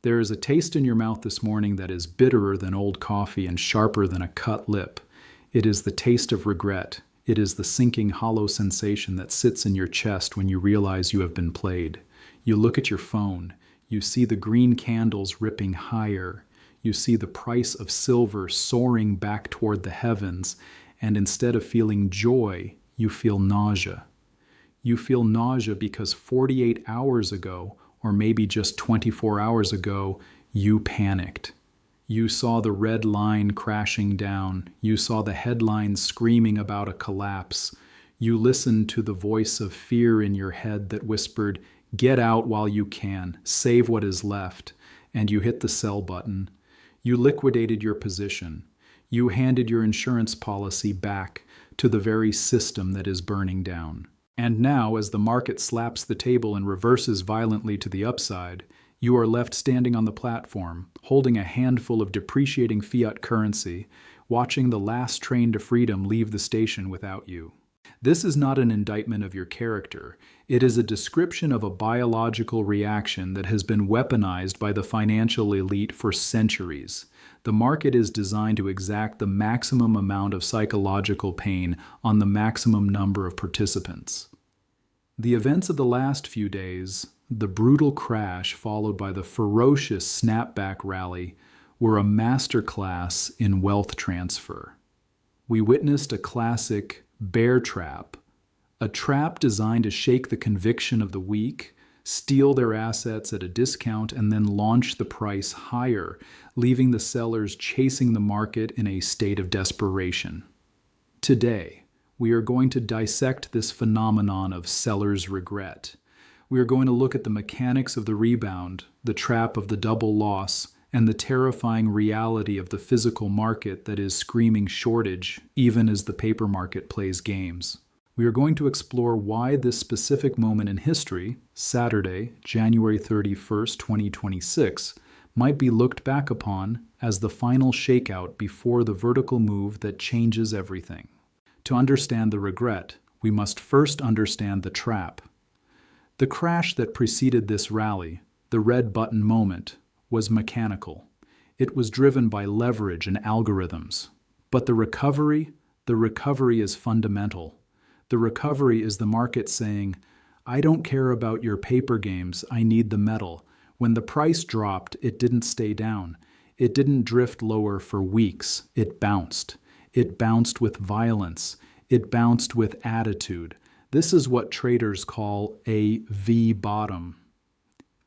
There is a taste in your mouth this morning that is bitterer than old coffee and sharper than a cut lip. It is the taste of regret. It is the sinking, hollow sensation that sits in your chest when you realize you have been played. You look at your phone. You see the green candles ripping higher. You see the price of silver soaring back toward the heavens, and instead of feeling joy, you feel nausea. You feel nausea because 48 hours ago, or maybe just 24 hours ago, you panicked. You saw the red line crashing down. You saw the headlines screaming about a collapse. You listened to the voice of fear in your head that whispered, "Get out while you can, save what is left," and you hit the sell button. You liquidated your position. You handed your insurance policy back to the very system that is burning down. And now, as the market slaps the table and reverses violently to the upside, you are left standing on the platform, holding a handful of depreciating fiat currency, watching the last train to freedom leave the station without you. This is not an indictment of your character. It is a description of a biological reaction that has been weaponized by the financial elite for centuries. The market is designed to exact the maximum amount of psychological pain on the maximum number of participants. The events of the last few days, the brutal crash followed by the ferocious snapback rally, were a masterclass in wealth transfer. We witnessed a classic bear trap, a trap designed to shake the conviction of the weak, steal their assets at a discount, and then launch the price higher, leaving the sellers chasing the market in a state of desperation. Today, we are going to dissect this phenomenon of seller's regret. We are going to look at the mechanics of the rebound, the trap of the double loss, and the terrifying reality of the physical market that is screaming shortage even as the paper market plays games. We are going to explore why this specific moment in history, Saturday, January 31st, 2026, might be looked back upon as the final shakeout before the vertical move that changes everything. To understand the regret, we must first understand the trap. The crash that preceded this rally, the red button moment, was mechanical. It was driven by leverage and algorithms. But the recovery is fundamental. The recovery is the market saying, "I don't care about your paper games, I need the metal." When the price dropped, it didn't stay down. It didn't drift lower for weeks. It bounced. It bounced with violence. It bounced with attitude. This is what traders call a V bottom.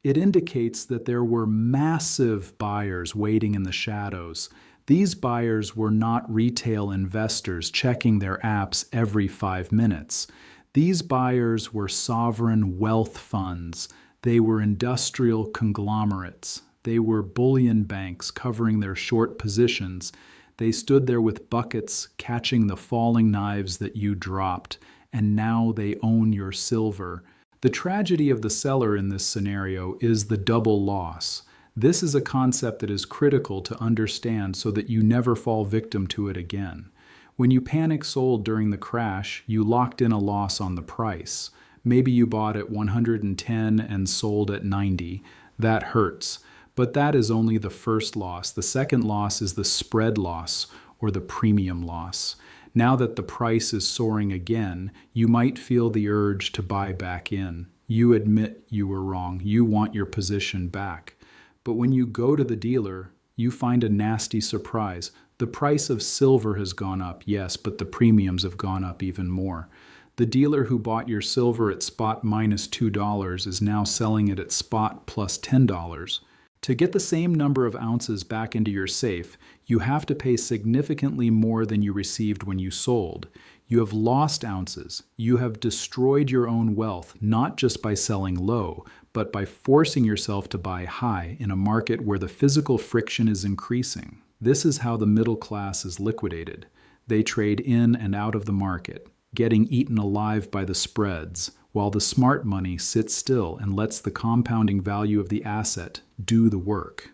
It indicates that there were massive buyers waiting in the shadows. These buyers were not retail investors checking their apps every 5 minutes. These buyers were sovereign wealth funds. They were industrial conglomerates. They were bullion banks covering their short positions. They stood there with buckets catching the falling knives that you dropped, and now they own your silver. The tragedy of the seller in this scenario is the double loss. This is a concept that is critical to understand so that you never fall victim to it again. When you panic sold during the crash, you locked in a loss on the price. Maybe you bought at 110 and sold at 90. That hurts. But that is only the first loss. The second loss is the spread loss or the premium loss. Now that the price is soaring again, you might feel the urge to buy back in. You admit you were wrong. You want your position back. But when you go to the dealer, you find a nasty surprise. The price of silver has gone up, yes, but the premiums have gone up even more. The dealer who bought your silver at spot minus $2 is now selling it at spot plus $10. To get the same number of ounces back into your safe, you have to pay significantly more than you received when you sold. You have lost ounces. You have destroyed your own wealth, not just by selling low, but by forcing yourself to buy high in a market where the physical friction is increasing. This is how the middle class is liquidated. They trade in and out of the market, getting eaten alive by the spreads, while the smart money sits still and lets the compounding value of the asset do the work.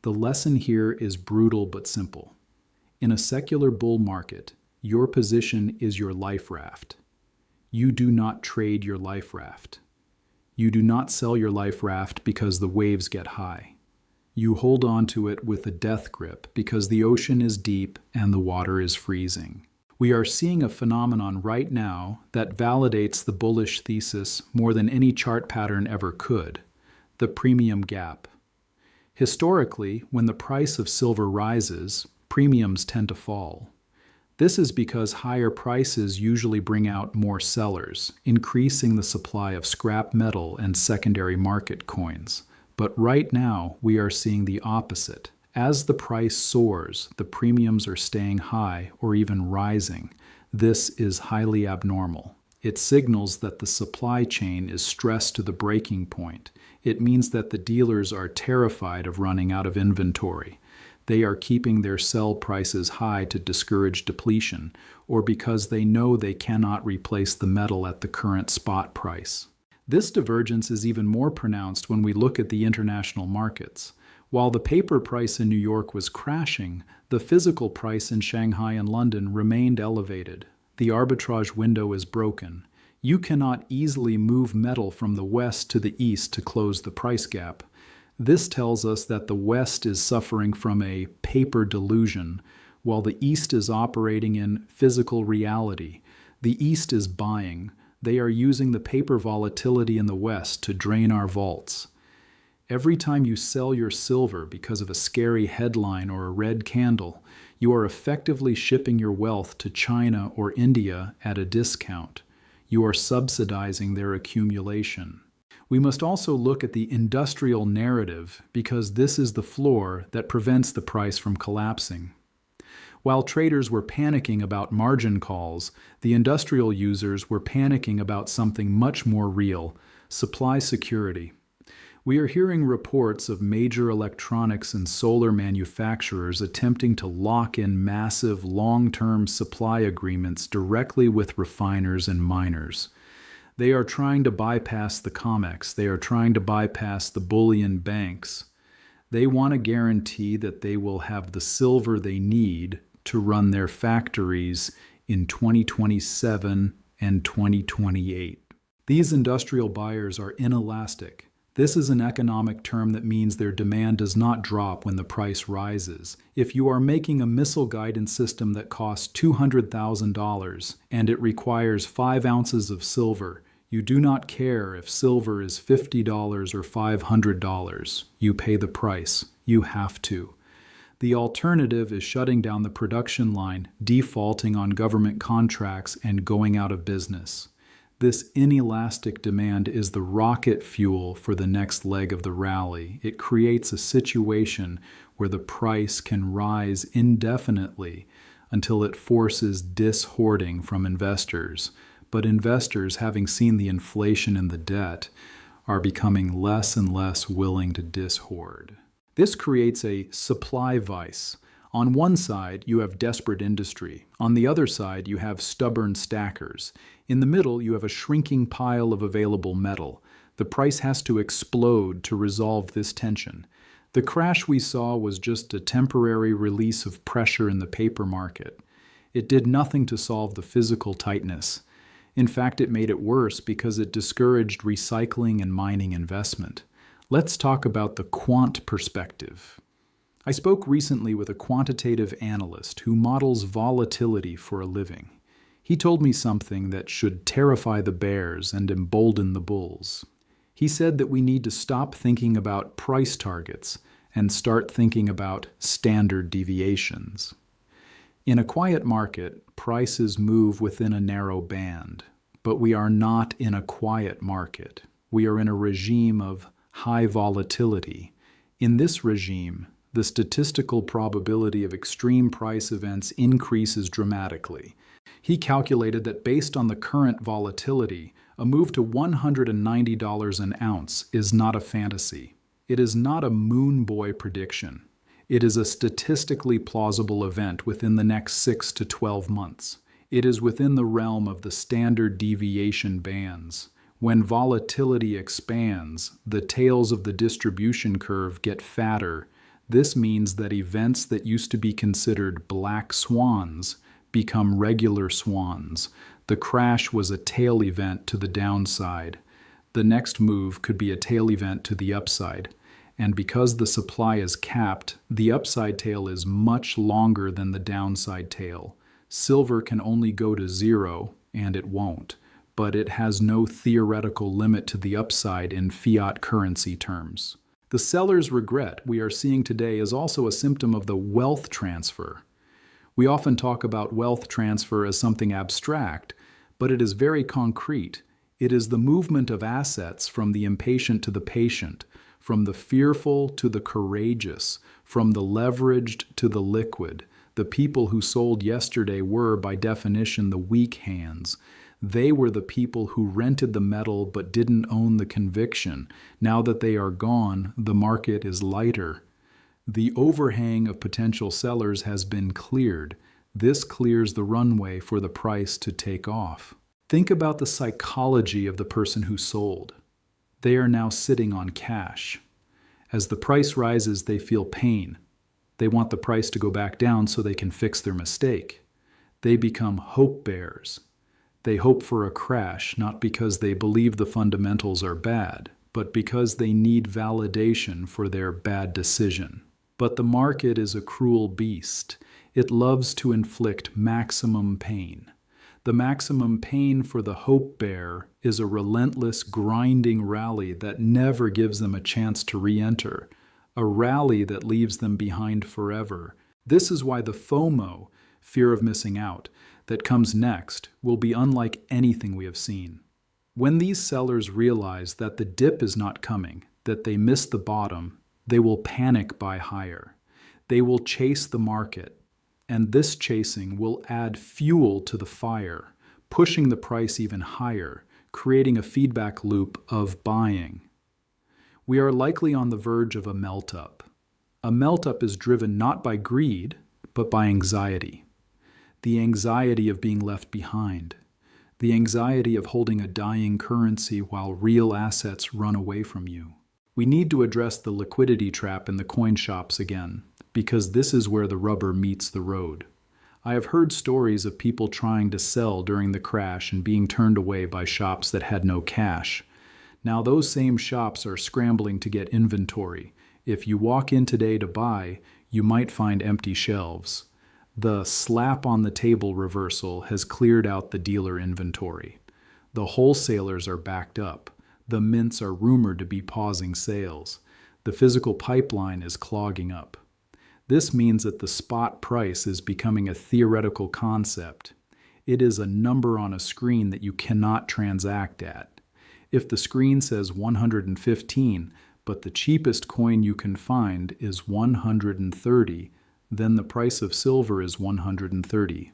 The lesson here is brutal but simple. In a secular bull market, your position is your life raft. You do not trade your life raft. You do not sell your life raft because the waves get high. You hold on to it with a death grip because the ocean is deep and the water is freezing. We are seeing a phenomenon right now that validates the bullish thesis more than any chart pattern ever could: the premium gap. Historically, when the price of silver rises, premiums tend to fall. This is because higher prices usually bring out more sellers, increasing the supply of scrap metal and secondary market coins. But right now, we are seeing the opposite. As the price soars, the premiums are staying high or even rising. This is highly abnormal. It signals that the supply chain is stressed to the breaking point. It means that the dealers are terrified of running out of inventory. They are keeping their sell prices high to discourage depletion, or because they know they cannot replace the metal at the current spot price. This divergence is even more pronounced when we look at the international markets. While the paper price in New York was crashing, the physical price in Shanghai and London remained elevated. The arbitrage window is broken. You cannot easily move metal from the west to the east to close the price gap. This tells us that the West is suffering from a paper delusion, while the East is operating in physical reality. The East is buying. They are using the paper volatility in the West to drain our vaults. Every time you sell your silver because of a scary headline or a red candle, you are effectively shipping your wealth to China or India at a discount. You are subsidizing their accumulation. We must also look at the industrial narrative because this is the floor that prevents the price from collapsing. While traders were panicking about margin calls, the industrial users were panicking about something much more real: supply security. We are hearing reports of major electronics and solar manufacturers attempting to lock in massive long-term supply agreements directly with refiners and miners. They are trying to bypass the COMEX. They are trying to bypass the bullion banks. They want to guarantee that they will have the silver they need to run their factories in 2027 and 2028. These industrial buyers are inelastic. This is an economic term that means their demand does not drop when the price rises. If you are making a missile guidance system that costs $200,000 and it requires 5 ounces of silver, you do not care if silver is $50 or $500. You pay the price. You have to. The alternative is shutting down the production line, defaulting on government contracts, and going out of business. This inelastic demand is the rocket fuel for the next leg of the rally. It creates a situation where the price can rise indefinitely until it forces dis-hoarding from investors. But investors, having seen the inflation in the debt, are becoming less and less willing to dis-hoard. This creates a supply vice. On one side, you have desperate industry. On the other side, you have stubborn stackers. In the middle, you have a shrinking pile of available metal. The price has to explode to resolve this tension. The crash we saw was just a temporary release of pressure in the paper market. It did nothing to solve the physical tightness. In fact, it made it worse because it discouraged recycling and mining investment. Let's talk about the quant perspective. I spoke recently with a quantitative analyst who models volatility for a living. He told me something that should terrify the bears and embolden the bulls. He said that we need to stop thinking about price targets and start thinking about standard deviations. In a quiet market, prices move within a narrow band, but we are not in a quiet market. We are in a regime of high volatility. In this regime, the statistical probability of extreme price events increases dramatically. He calculated that based on the current volatility, a move to $190 an ounce is not a fantasy. It is not a moon boy prediction. It is a statistically plausible event within the next 6 to 12 months. It is within the realm of the standard deviation bands. When volatility expands, the tails of the distribution curve get fatter. This means that events that used to be considered black swans become regular swans. The crash was a tail event to the downside. The next move could be a tail event to the upside. And because the supply is capped, the upside tail is much longer than the downside tail. Silver can only go to zero, and it won't, but it has no theoretical limit to the upside in fiat currency terms. The seller's regret we are seeing today is also a symptom of the wealth transfer. We often talk about wealth transfer as something abstract, but it is very concrete. It is the movement of assets from the impatient to the patient, from the fearful to the courageous, from the leveraged to the liquid. The people who sold yesterday were, by definition, the weak hands. They were the people who rented the metal but didn't own the conviction. Now that they are gone, the market is lighter. The overhang of potential sellers has been cleared. This clears the runway for the price to take off. Think about the psychology of the person who sold. They are now sitting on cash. As the price rises, they feel pain. They want the price to go back down so they can fix their mistake. They become hope bears. They hope for a crash, not because they believe the fundamentals are bad, but because they need validation for their bad decision. But the market is a cruel beast. It loves to inflict maximum pain. The maximum pain for the hope bear is a relentless, grinding rally that never gives them a chance to re-enter, a rally that leaves them behind forever. This is why the FOMO, fear of missing out, that comes next will be unlike anything we have seen. When these sellers realize that the dip is not coming, that they missed the bottom, they will panic buy higher. They will chase the market, and this chasing will add fuel to the fire, pushing the price even higher, creating a feedback loop of buying. We are likely on the verge of a melt-up. A melt-up is driven not by greed, but by anxiety. The anxiety of being left behind. The anxiety of holding a dying currency while real assets run away from you. We need to address the liquidity trap in the coin shops again, because this is where the rubber meets the road. I have heard stories of people trying to sell during the crash and being turned away by shops that had no cash. Now those same shops are scrambling to get inventory. If you walk in today to buy, you might find empty shelves. The slap on the table reversal has cleared out the dealer inventory. The wholesalers are backed up. The mints are rumored to be pausing sales. The physical pipeline is clogging up. This means that the spot price is becoming a theoretical concept. It is a number on a screen that you cannot transact at. If the screen says 115, but the cheapest coin you can find is 130, then the price of silver is 130.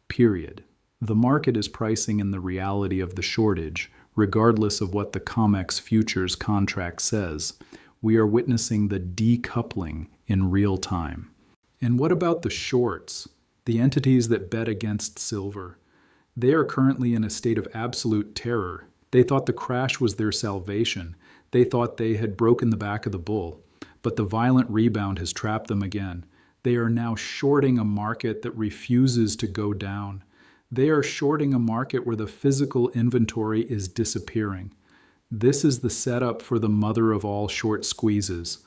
Period. The market is pricing in the reality of the shortage, regardless of what the COMEX futures contract says. We are witnessing the decoupling in real time. And what about the shorts, the entities that bet against silver? They are currently in a state of absolute terror. They thought the crash was their salvation. They thought they had broken the back of the bull. But the violent rebound has trapped them again. They are now shorting a market that refuses to go down. They are shorting a market where the physical inventory is disappearing. This is the setup for the mother of all short squeezes.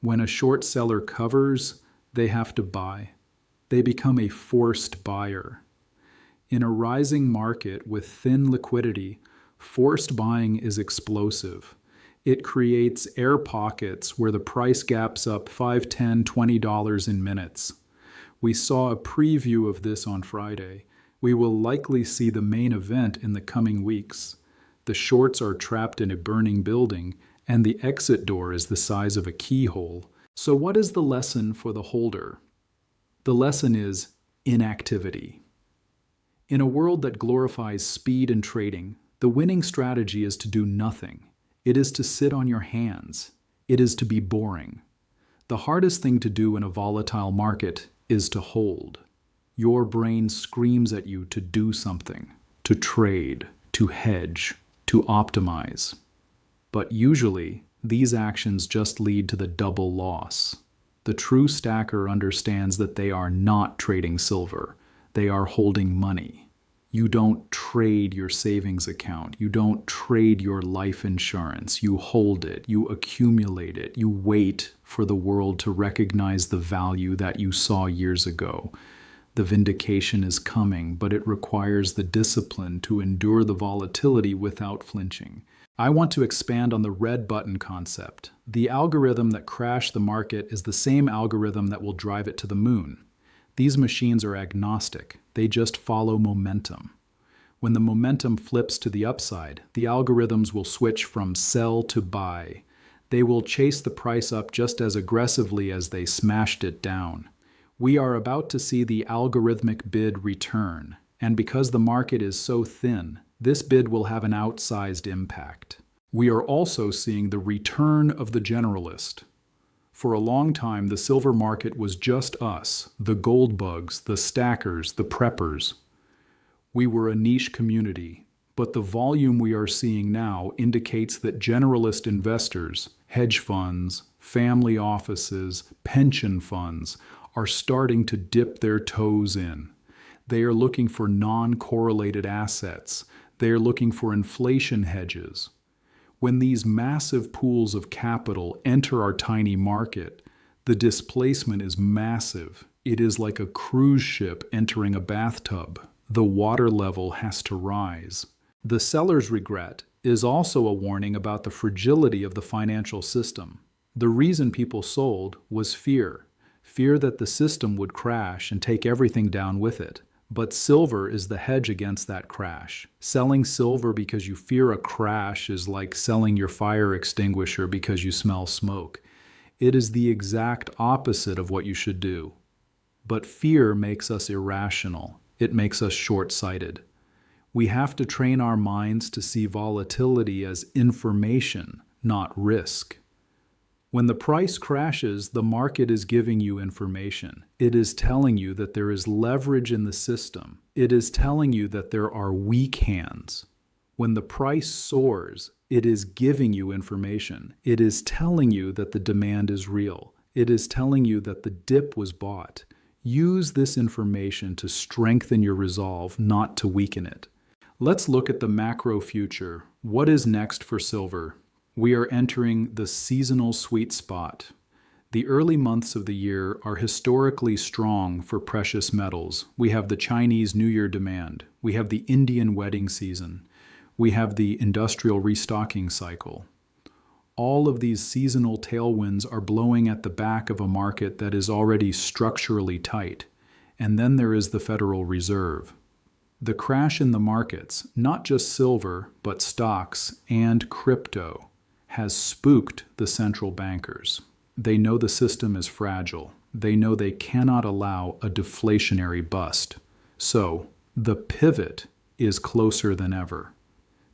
When a short seller covers, they have to buy. They become a forced buyer. In a rising market with thin liquidity, forced buying is explosive. It creates air pockets where the price gaps up $5, $10, $20 in minutes. We saw a preview of this on Friday. We will likely see the main event in the coming weeks. The shorts are trapped in a burning building, and the exit door is the size of a keyhole. So what is the lesson for the holder? The lesson is inactivity. In a world that glorifies speed and trading, the winning strategy is to do nothing. It is to sit on your hands. It is to be boring. The hardest thing to do in a volatile market is to hold. Your brain screams at you to do something, to trade, to hedge, to optimize. But usually, these actions just lead to the double loss. The true stacker understands that they are not trading silver. They are holding money. You don't trade your savings account. You don't trade your life insurance. You hold it. You accumulate it. You wait for the world to recognize the value that you saw years ago. The vindication is coming, but it requires the discipline to endure the volatility without flinching. I want to expand on the red button concept. The algorithm that crashed the market is the same algorithm that will drive it to the moon. These machines are agnostic. They just follow momentum. When the momentum flips to the upside, the algorithms will switch from sell to buy. They will chase the price up just as aggressively as they smashed it down. We are about to see the algorithmic bid return, and because the market is so thin, this bid will have an outsized impact. We are also seeing the return of the generalist. For a long time, the silver market was just us, the gold bugs, the stackers, the preppers. We were a niche community, but the volume we are seeing now indicates that generalist investors, hedge funds, family offices, pension funds are starting to dip their toes in. They are looking for non-correlated assets. They are looking for inflation hedges. When these massive pools of capital enter our tiny market, the displacement is massive. It is like a cruise ship entering a bathtub. The water level has to rise. The seller's regret is also a warning about the fragility of the financial system. The reason people sold was fear. Fear that the system would crash and take everything down with it. But silver is the hedge against that crash. Selling silver because you fear a crash is like selling your fire extinguisher because you smell smoke. It is the exact opposite of what you should do. But fear makes us irrational. It makes us short-sighted. We have to train our minds to see volatility as information, not risk. When the price crashes, the market is giving you information. It is telling you that there is leverage in the system. It is telling you that there are weak hands. When the price soars, it is giving you information. It is telling you that the demand is real. It is telling you that the dip was bought. Use this information to strengthen your resolve, not to weaken it. Let's look at the macro future. What is next for silver? We are entering the seasonal sweet spot. The early months of the year are historically strong for precious metals. We have the Chinese New Year demand. We have the Indian wedding season. We have the industrial restocking cycle. All of these seasonal tailwinds are blowing at the back of a market that is already structurally tight. And then there is the Federal Reserve. The crash in the markets, not just silver, but stocks and crypto, has spooked the central bankers. They know the system is fragile. They know they cannot allow a deflationary bust. So, the pivot is closer than ever.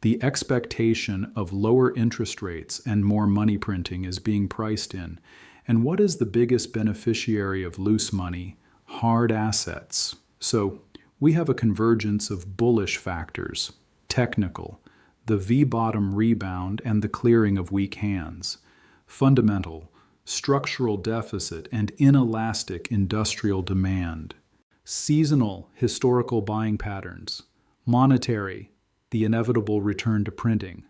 The expectation of lower interest rates and more money printing is being priced in. And what is the biggest beneficiary of loose money? Hard assets. So, we have a convergence of bullish factors, technical, the V-bottom rebound and the clearing of weak hands, fundamental, structural deficit and inelastic industrial demand, seasonal, historical buying patterns, monetary, the inevitable return to printing.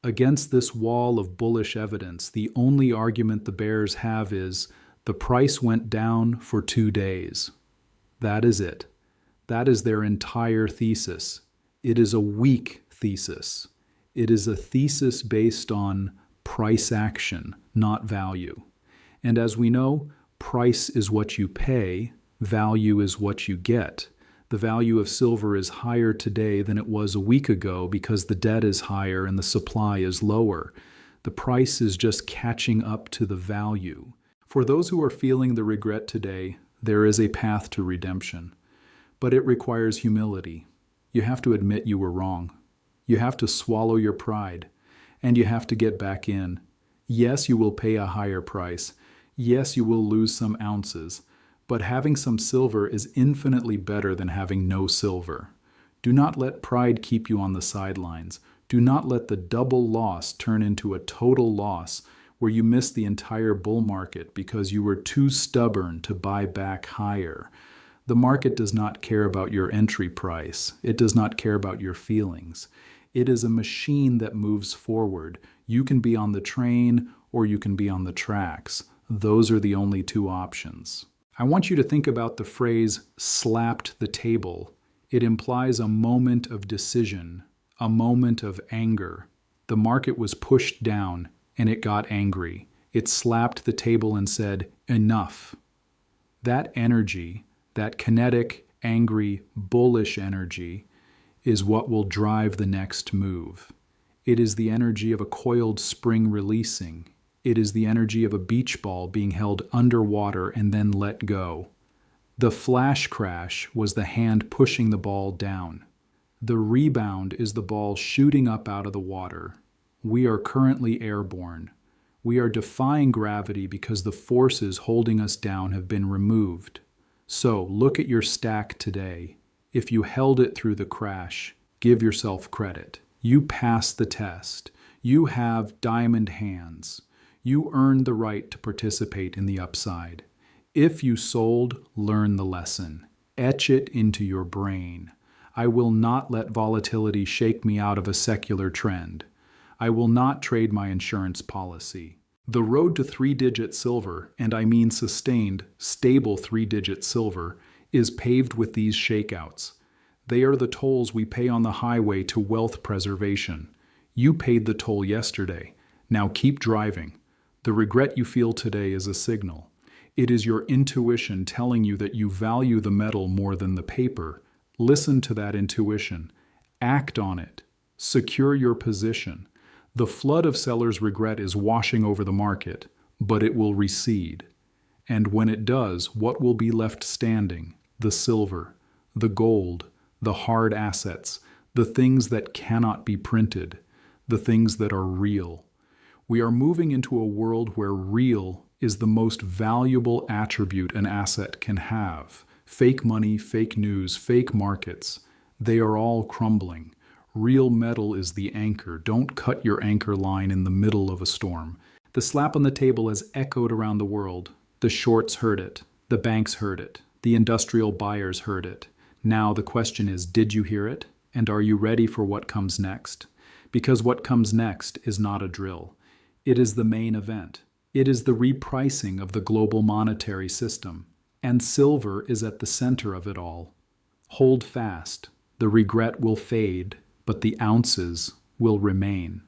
Against this wall of bullish evidence, the only argument the bears have is the price went down for 2 days. That is it. That is their entire thesis. It is a weak thesis. It is a thesis based on price action, not value. And as we know, price is what you pay, value is what you get. The value of silver is higher today than it was a week ago because the debt is higher and the supply is lower. The price is just catching up to the value. For those who are feeling the regret today, there is a path to redemption. But it requires humility. You have to admit you were wrong. You have to swallow your pride. And you have to get back in. Yes, you will pay a higher price. Yes, you will lose some ounces. But having some silver is infinitely better than having no silver. Do not let pride keep you on the sidelines. Do not let the double loss turn into a total loss where you miss the entire bull market because you were too stubborn to buy back higher. The market does not care about your entry price. It does not care about your feelings. It is a machine that moves forward. You can be on the train or you can be on the tracks. Those are the only two options. I want you to think about the phrase slapped the table. It implies a moment of decision, a moment of anger. The market was pushed down and it got angry. It slapped the table and said, enough. That energy, that kinetic, angry, bullish energy, is what will drive the next move. It is the energy of a coiled spring releasing. It is the energy of a beach ball being held underwater and then let go. The flash crash was the hand pushing the ball down. The rebound is the ball shooting up out of the water. We are currently airborne. We are defying gravity because the forces holding us down have been removed. So look at your stack today. If you held it through the crash, give yourself credit. You passed the test. You have diamond hands. You earned the right to participate in the upside. If you sold, learn the lesson. Etch it into your brain. I will not let volatility shake me out of a secular trend. I will not trade my insurance policy. The road to three-digit silver, and I mean sustained, stable three-digit silver, is paved with these shakeouts. They are the tolls we pay on the highway to wealth preservation. You paid the toll yesterday. Now keep driving. The regret you feel today is a signal. It is your intuition telling you that you value the metal more than the paper. Listen to that intuition. Act on it. Secure your position. The flood of seller's regret is washing over the market, but it will recede. And when it does, what will be left standing? The silver, the gold, the hard assets, the things that cannot be printed, the things that are real. We are moving into a world where real is the most valuable attribute an asset can have. Fake money, fake news, fake markets, they are all crumbling. Real metal is the anchor. Don't cut your anchor line in the middle of a storm. The slap on the table has echoed around the world. The shorts heard it. The banks heard it. The industrial buyers heard it. Now the question is, did you hear it? And are you ready for what comes next? Because what comes next is not a drill. It is the main event. It is the repricing of the global monetary system. And silver is at the center of it all. Hold fast. The regret will fade, but the ounces will remain.